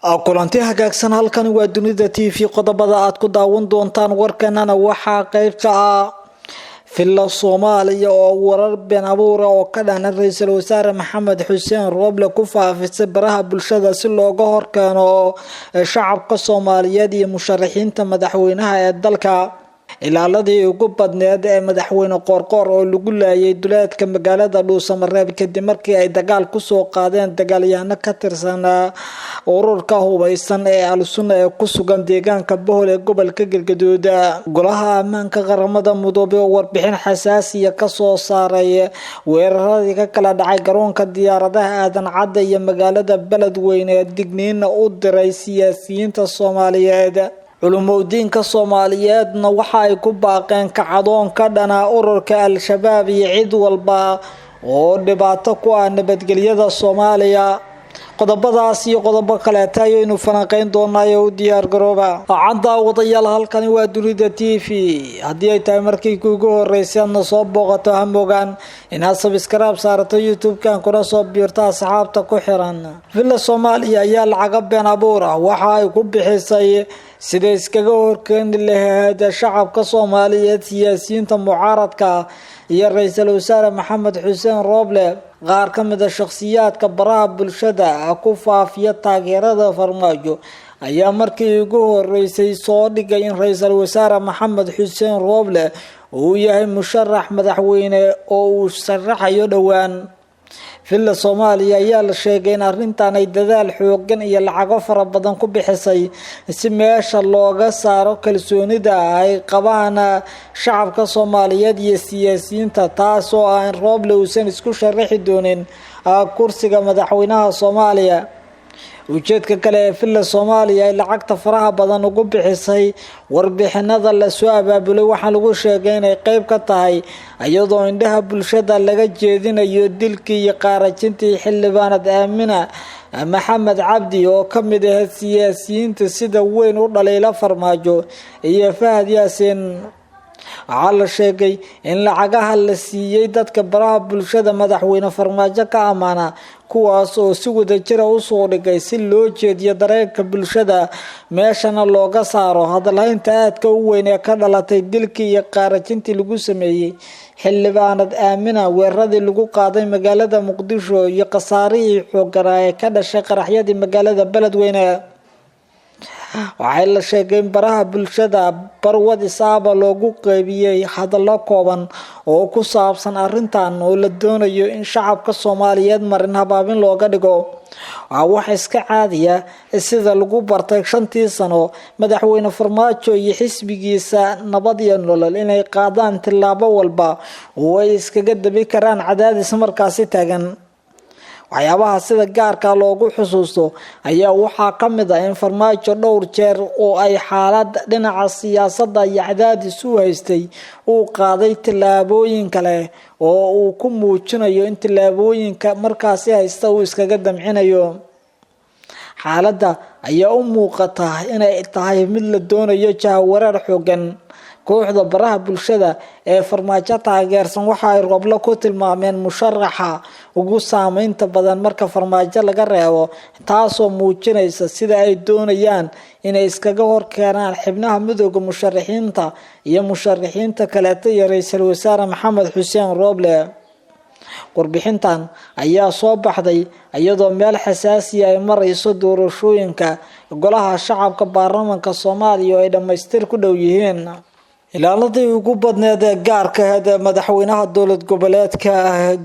kulanti hagaagsan halkan waa dunida TV qodobada aad ku daawan doontaan warkanana waxa qayb ka ah filla Soomaaliya oo warar been abuur oo ka dhan ra'iisul wasaare Maxamed Xuseen Rooble ku faafisay baraha bulshada si looga horkeeno shacabka Soomaaliyeed iyo musharaxiinta madaxweynaha ee dalka ilaaladii ugu badneed ee madaxweyne Qoorqoor oo lagu laayay duleedka magaalada Dhuusamareeb kadib markii ay dagaal ku soo qaadeen dagaalyahano ka tirsan ururka hubeysan ee Al-Sunna ee ku sugan deegaanka Bohol ee gobolka Galgaduud golaha ammaanka qaramada Midoobay oo warbixin xasaasi ah ka soo saaray weeraradii ka kala dhacay garoonka diyaaradaha aadan cadde iyo magaalada Beledweyne ee digniin u diray siyaasiyiinta Soomaaliyeed culumadiinka Soomaaliyeedna waxa ay ku baaqeen kacdoon ka dhana ururka Al-Shabaab iyo cid walba oo dhibaato ku ah nabadgelyada Soomaaliya qodobadaas iyo qodobo kale ayaynu falanqeyn doonaa oo diyaar garooba cadda wadayaal halkani waa dunida TV hadii ay tahay markii ugu horeysay aad soo booqato hamogaan inaad subscribe saarato YouTube-kan kuna soo biirto asxaabta ku xiran Villa Soomaaliya ayaa lacag been abuur ah waxa ay ku bixisay sida iskaga horkeeni lahayd shacabka Soomaaliyeed siyaasiyiinta mucaaradka iyo ra'iisul wasaare Maxamed Xuseen Rooble qaar ka mid ah shakhsiyaadka baraha bulshada ku faafiya taageerada farmaajo ayaa markii ugu horeysay soo dhigay in ra'iisul wasaare Maxamed Xuseen Rooble uu yahay musharax madaxweyne oo uu sharaxayo dhawaan Villa Soomaaliya ayaa la sheegay in arrintan ay dadaal xooggan iyo lacago fara badan ku bixisay si meesha looga saaro kalsoonida ay qabaan shacabka Soomaaliyeed iyo siyaasiyiinta taas oo aan Rooble uusan isku sharaxi doonin kursiga madaxweynaha Soomaaliya ujeedka kale ee Villa Soomaaliya ay lacagta faraha badan ugu bixisay warbixinada la soo abaabulay waxa lagu sheegay inay qayb ka tahay iyadoo indhaha bulshada laga jeedinayo dilkii iyo qaarajintii xildhibaanad Aamina Maxamed Cabdi oo ka mid ah siyaasiyiinta sida weyn u dhaleela farmaajo iyo Fahad Yaasiin على شيء إن لعجها السيء دتك براه بلشة مدحوين فرماجة كأمانة كواس أو سود الجرا وصور جيسي لوجد يدرك بلشة ماشان اللوجا صاروا هذا لا انتهت كوين يكرر لا تدلك يقارجين تلقوسمي حل بعند آمنة ورد اللجو قاضي مجالة مقدشو يقصاري حجراء كذا شقر حياد مجالة بلد وينه waxay la sheegeen baraha bulshada barwad isaaba loogu qaybiyay hadallo kooban oo ku saabsan arrintan oo la doonayo in shacabka Soomaaliyeed marin habaabin looga dhigo wax iska caadi ah sida lagu bartay 5 sano madaxweyne Farmaajo iyo xisbigiisa nabad iyo nolol inay qaadaan tilaabo walba oo ay iskaga dabi karaan cadaadis markaasi taagan waxyaabaha sida gaarka loogu xusuusto ayaa waxa kamid ah in Farmaajo dhowr jeer oo ay xaalad dhinaca siyaasadda iyo cadaadis u haystay uu qaaday tilaabooyin kale oo uu ku muujinayo in tilaabooyinka markaasi haysta uu iskaga damcinayo xaaladda ayaa u muuqata inay tahay mid la doonayo jahawareer xooggan kooxda baraha bulshada ee farmaajo taageersan waxa ay Rooble ku tilmaameen musharaxa ugu saameynta badan marka farmaajo laga reebo taasoo muujinaysa sida ay doonayaan inay iskaga horkeenaan xibnaha midowga musharaxiinta iyo musharaxiinta kale ee ra'iisul wasaare Maxamed Xuseen Rooble warbixintan ayaa soo baxday iyadoo meel xasaasi ah ay marayso doorashooyinka golaha shacabka baarlamaanka Soomaaliya oo ay dhameystir ku dhow yihiin ilaaladii ugu badneed ee gaarka ah madaxweynaha dowlad goboleedka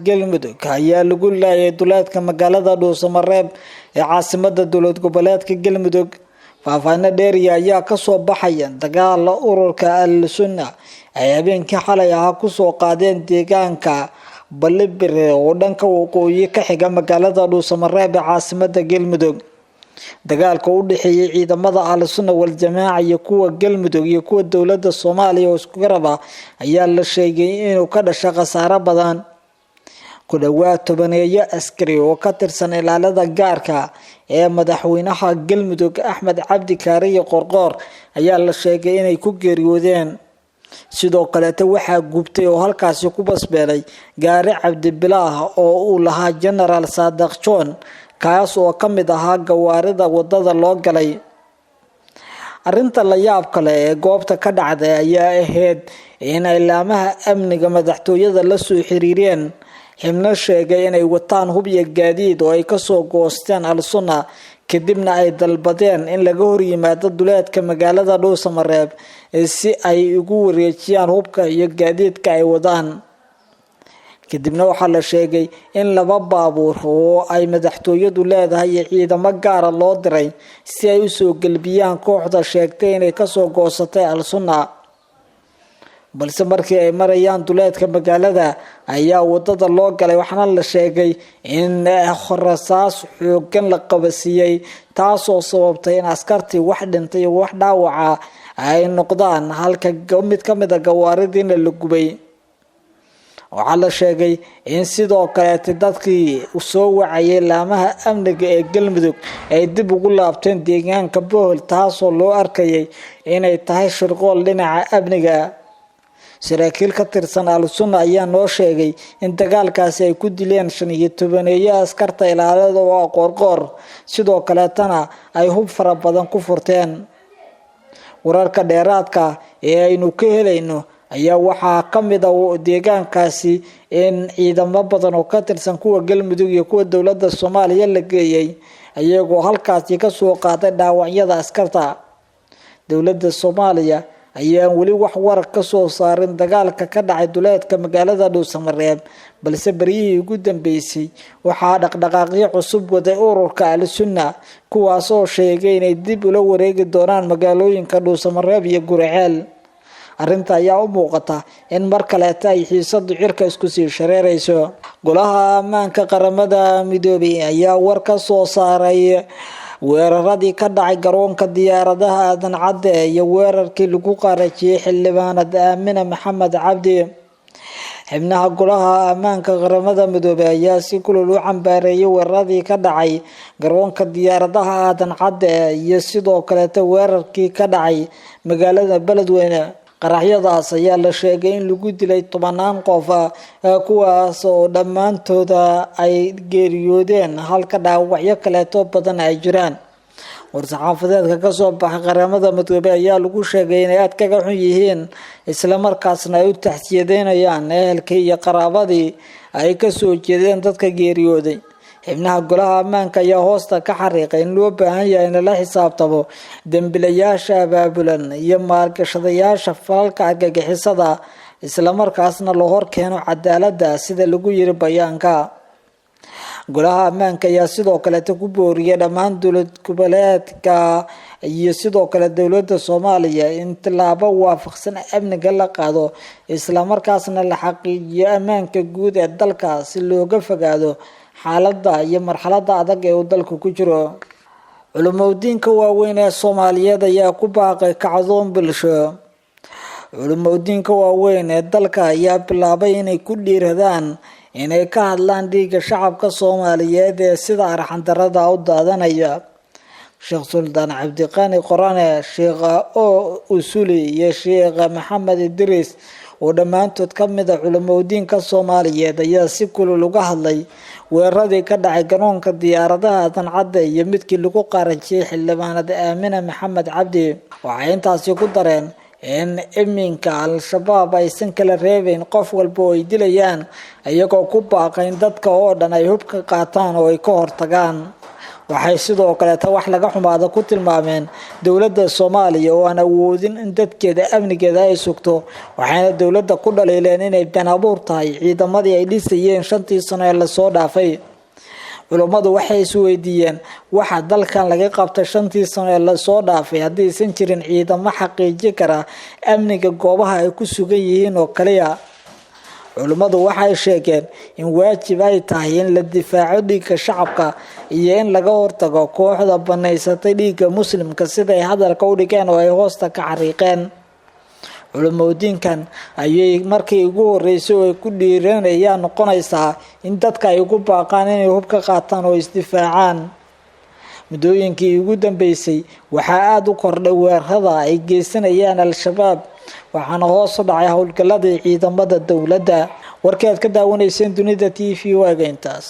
Galmudug ayaa lagu laayay duleedka magaalada Dhuusamareeb ee caasimadda dowlad goboleedka Galmudug faahfaahin dheer ayaa ka soo baxaya dagaal ururka Al-Sunna ay habeenkii xalay ku soo qaadeen deegaanka Balibire oo dhanka waqooyi ka xiga magaalada Dhuusamareeb ee caasimadda Galmudug dagaalka u dhaxeeyay ciidamada Al-Sunna wal Jamaaca iyo kuwa Galmudug iyo kuwa dawladda Soomaaliya oo isku garab ah ayaa la sheegay inuu ka dhashay khasaare badan ku dhawaad 10 askari oo ka tirsan ilaalada gaarka ee madaxweynaha Galmudug Axmed Cabdi Kaariye Qoorqoor ayaa la sheegay inay ku geeriyoodeen sidoo kale waxaa gubtay oo halkaas ku basbeelay gaari Cabdi Bilaah oo uu lahaa General Saadaq John kaas oo ka mid ahaa gawaarida wadada loo galay. Arrinta la yaab kale ee goobta ka dhacday ayaa ahayd in ilaamaha amniga madaxtooyada la soo xiriireen xubno sheegay inay wataan hub iyo gaadiid oo ay ka soo goosteen Al-Sunna kadibna ay dalbadeen in laga hor yimaado duleedka magaalada Dhuusamareeb si ay ugu wareejiyaan hubka iyo gaadiidka ay wadaan. kadibna waxaa la sheegay in laba baabuur oo ay madaxtooyadu leedahay ciidamo gaar ah loo diray si ay u soo galbiyaan kooxda sheegtay inay ka soo goosatay Al-Sunna. balse markii ay marayaan duleedka magaalada ayaa wadada loo galay, waxaana la sheegay in rasaas xooggan la qabasiyay taasoo sababtay in askartii wax dhintay iyo wax dhaawaca ay noqdaan, halka mid ka mid ah gawaaridiina la gubay. waxaa la sheegay in sidoo kale dadkii soo wacayay laamaha amniga ee Galmudug ay dib ugu laabteen deegaanka Bohol, taasoo loo arkayay inay tahay shirqool dhinaca amniga. saraakiil ka tirsan Al-Sunna ayaa noo sheegay in dagaalkaasi ay ku dileen 15 askarta ilaalada oo qoorqoor, sidoo kale tana ay hub fara badan ku furteen. wararka dheeraadka ee aynu ka helayno ayaa waxaa ka mid ah deegaankaasi in ciidamo badan oo ka tirsan kuwa Galmudug iyo kuwa dowladda Soomaaliya la geeyay, ayagoo halkaasi ka soo qaaday dhaawacyada askarta. dowladda Soomaaliya ayaan weli wax war ka soo saarin dagaalka ka dhacay duleedka magaalada Dhuusamareeb, balse bariyihii ugu dambeysay waxaa dhaqdhaqaaqyo cusub waday ururka Al-Sunna, kuwaas oo sheegay inay dib ula wareegi doonaan magaalooyinka Dhuusamareeb iyo Guriceel. arrinta ayaa u muuqata in mar kale ay xiisadu cirka isku sii shareerayso. golaha ammaanka qaramada midoobay ayaa war ka soo saaray weeraradii ka dhacay garoonka diyaaradaha Aadan Cadde iyo weerarkii lagu qarajiyay xildhibaanad Aamina Maxamed Cabdi. xubnaha golaha ammaanka qaramada midoobay ayaa si kulul u cambaareeyay weeraradii ka dhacay garoonka diyaaradaha Aadan Cadde iyo sidoo kale weerarkii ka dhacay magaalada Beledweyne. qaraxyadaas ayaa la sheegay in lagu dilay 10 qof, kuwaas oo dhammaantooda ay geeriyoodeen, halka dhaawacyo kaleeto badan ay jiraan. war-saxaafadeedka ka soo baxay qaramada midoobay ayaa lagu sheegay inay aad kaga xun yihiin, isla markaasna ay u taxsiyadeynayaan ehelkii iyo qaraabadii ay ka soo jeedeen dadka geeriyooday. xubnaha golaha ammaanka ayaa hoosta ka xariiqay in loo baahan yahay in la xisaabtamo dambiilayaasha abaabulan iyo maalgashadayaasha falalka argagixisada, isla markaasna la hor keeno cadaaladda sida lagu yiri bayaanka. golaha ammaanka ayaa sidoo kale ku booriyay dhammaan dowlad goboleedka iyo sidoo kale dowladda Soomaaliya in tilaabo waafaqsan amniga la qaado, isla markaasna la xaqiijiyo ammaanka guud ee dalka si looga fogaado xaaladda iyo marxaladda adag ee uu dalku ku jiro. culimadiinka waaweyn ee Soomaaliyeed ayaa ku baaqay kacdoon bulsho. culimadiinka waaweyn ee dalka ayaa bilaabay inay ku dhiiradaan inay ka hadlaan dhiigga shacabka Soomaaliyeed ee sida arxan-darrada u daadanaya. Sheekh Suldaan Cabdiqani Qorane, Sheekh Usuli iyo Sheekh Maxamed Idriis oo dhammaantood ka mid ah culimadiinka Soomaaliyeed ayaa si kulul uga hadlay weeraradii ka dhacay garoonka diyaaradaha Aadan Cadde iyo midkii lagu qarajiyay xildhibaanad Aamina Maxamed Cabdi. waxay intaasi ku dareen in iminka Al-Shabaab aysan kala reebayn qof walba oo ay dilayaan, iyagoo ku baaqay in dadka oo dhan ay hub ka qaataan oo ay ka hortagaan. waxay sidoo kale wax laga xumaado ku tilmaameen dowladda Soomaaliya oo aan awoodin in dadkeeda amnigeeda ay sugto, waxayna dowladda ku dhaliileen inay been abuur tahay ciidamadii ay dhisayeen 5 sano ee la soo dhaafay. culimadu waxay is weydiiyeen waxa dalkan laga qabtay 5 sano ee la soo dhaafay haddii aysan jirin ciidamo xaqiijin kara amniga goobaha ay ku sugan yihiin oo kaliya. culimadu waxay sheegeen in waajib ay tahay in la difaaco dhiigga shacabka iyo in laga hortago kooxda banaysatay dhiigga muslimka sida ay hadalka u dhigeen oo ay hoosta ka xariiqeen. culimadiinkan ayay markii ugu horeysay oo ay ku dhiiranayaan noqonaysaa in dadka ay ugu baaqaan inay hub ka qaataan oo isdifaacaan. muddooyinkii ugu dambeysay waxaa aad u kordhay weerarada ay geysanayaan Al-Shabaab, waxaana hoos u dhacay howlgalladii ciidamada dowladda. warkii aad ka daawanayseen Dunida TV waa intaas.